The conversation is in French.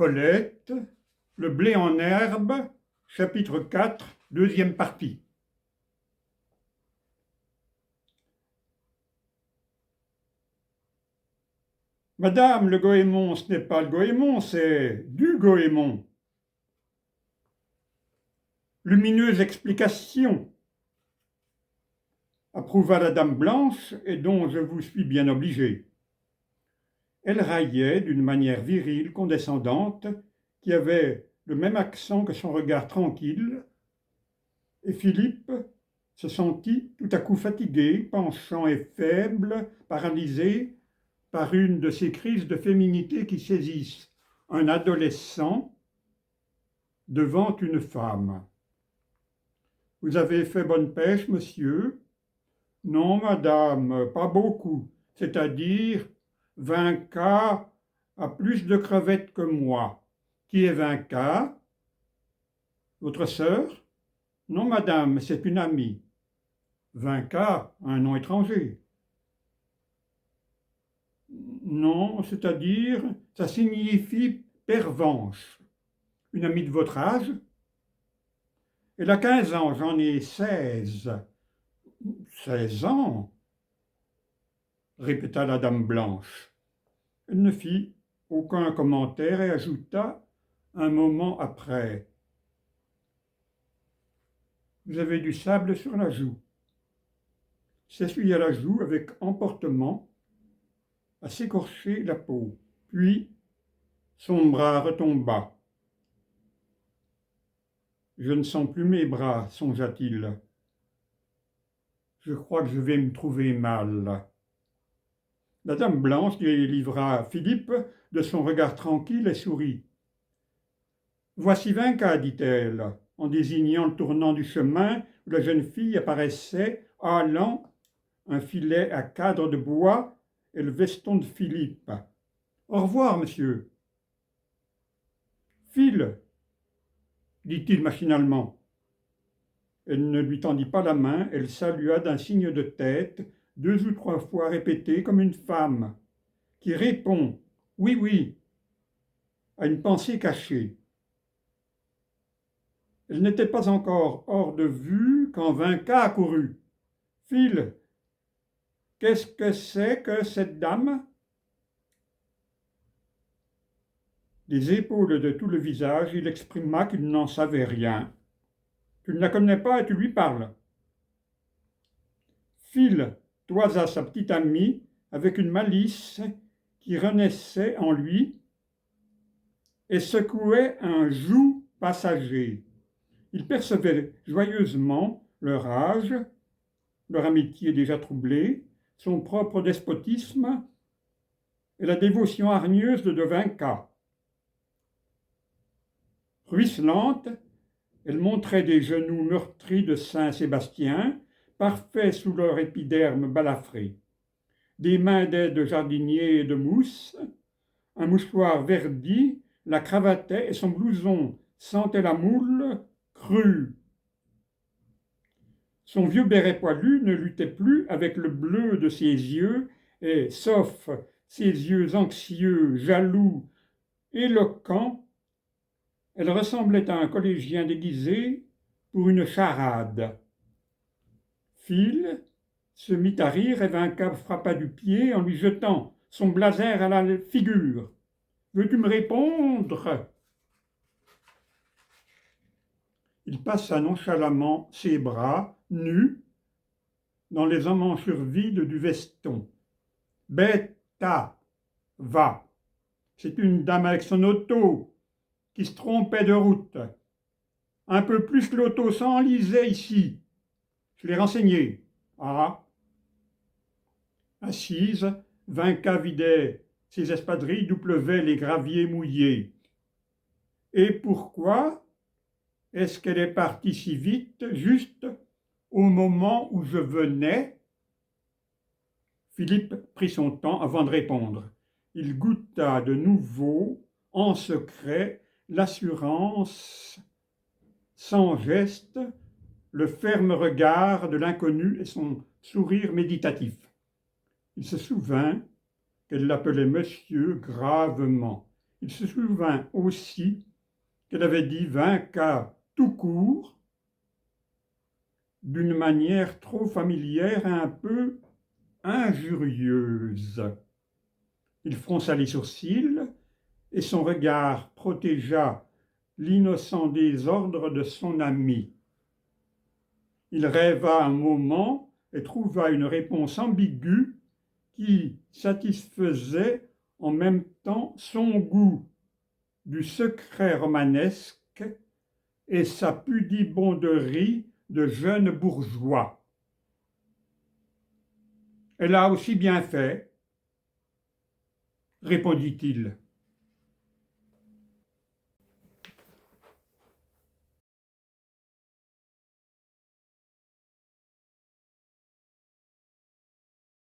Colette, le blé en herbe, chapitre 4, deuxième partie. Madame, le goémon, ce n'est pas le goémon, c'est du goémon. Lumineuse explication, approuva la dame blanche, et dont je vous suis bien obligé. Elle raillait d'une manière virile, condescendante, qui avait le même accent que son regard tranquille, et Philippe se sentit tout à coup fatigué, penchant et faible, paralysé par une de ces crises de féminité qui saisissent un adolescent devant une femme. « Vous avez fait bonne pêche, monsieur ?»« Non, madame, pas beaucoup, c'est-à-dire 20 cas à plus de crevettes que moi. » « Qui est 20 cas ? » ?»« Votre sœur ? » ?»« Non, madame, c'est une amie. » « 20 cas, un nom étranger. » »« Non, c'est-à-dire, ça signifie pervenche. » « Une amie de votre âge ? » ?»« Elle a 15 ans, j'en ai 16. »« 16 ans ?» répéta la dame blanche. Elle ne fit aucun commentaire et ajouta un moment après. « Vous avez du sable sur la joue. » S'essuya la joue avec emportement à s'écorcher la peau. Puis son bras retomba. « Je ne sens plus mes bras, songea-t-il. Je crois que je vais me trouver mal. » La dame blanche livra Philippe de son regard tranquille et sourit. « Voici 20 cas, dit-elle, en désignant le tournant du chemin où la jeune fille apparaissait, halant un filet à cadre de bois et le veston de Philippe. « Au revoir, monsieur. »« File, dit-il machinalement. Elle ne lui tendit pas la main, elle salua d'un signe de tête, 2 ou 3 fois répété comme une femme, qui répond « oui, oui » à une pensée cachée. Elle n'était pas encore hors de vue quand 20 cas accourut. « File, qu'est-ce que c'est que cette dame ?» Des épaules de tout le visage, il exprima qu'il n'en savait rien. « Tu ne la connais pas et tu lui parles. » Phil toisa sa petite amie avec une malice qui renaissait en lui et secouait un joug passager. Il percevait joyeusement leur âge, leur amitié déjà troublée, son propre despotisme et la dévotion hargneuse de 20 cas. Ruisselante, elle montrait des genoux meurtris de Saint-Sébastien, parfaits sous leur épiderme balafré, des mains de jardinier et de mousse, un mouchoir verdi la cravatait et son blouson sentait la moule crue. Son vieux béret poilu ne luttait plus avec le bleu de ses yeux et, sauf ses yeux anxieux, jaloux, éloquents, elle ressemblait à un collégien déguisé pour une charade. Phil se mit à rire et 20 cas frappa du pied en lui jetant son blazer à la figure. « Veux-tu me répondre ?» Il passa nonchalamment ses bras, nus, dans les emmanchures vides du veston. « Bêta, va. C'est une dame avec son auto qui se trompait de route. Un peu plus l'auto s'enlisait ici. Je l'ai renseigné. Ah !» Assise, 20 cas vidait ses espadrilles d'où pleuvaient les graviers mouillés. « Et pourquoi est-ce qu'elle est partie si vite, juste au moment où je venais ?» Philippe prit son temps avant de répondre. Il goûta de nouveau, en secret, l'assurance, sans geste, le ferme regard de l'inconnu et son sourire méditatif. Il se souvint qu'elle l'appelait monsieur gravement Il se souvint aussi qu'elle avait dit 20 cas tout court, d'une manière trop familière et un peu injurieuse. Il fronça les sourcils et son regard protégea l'innocent désordre de son ami. Il rêva un moment et trouva une réponse ambiguë qui satisfaisait en même temps son goût du secret romanesque et sa pudibonderie de jeune bourgeois. Elle a aussi bien fait, répondit-il.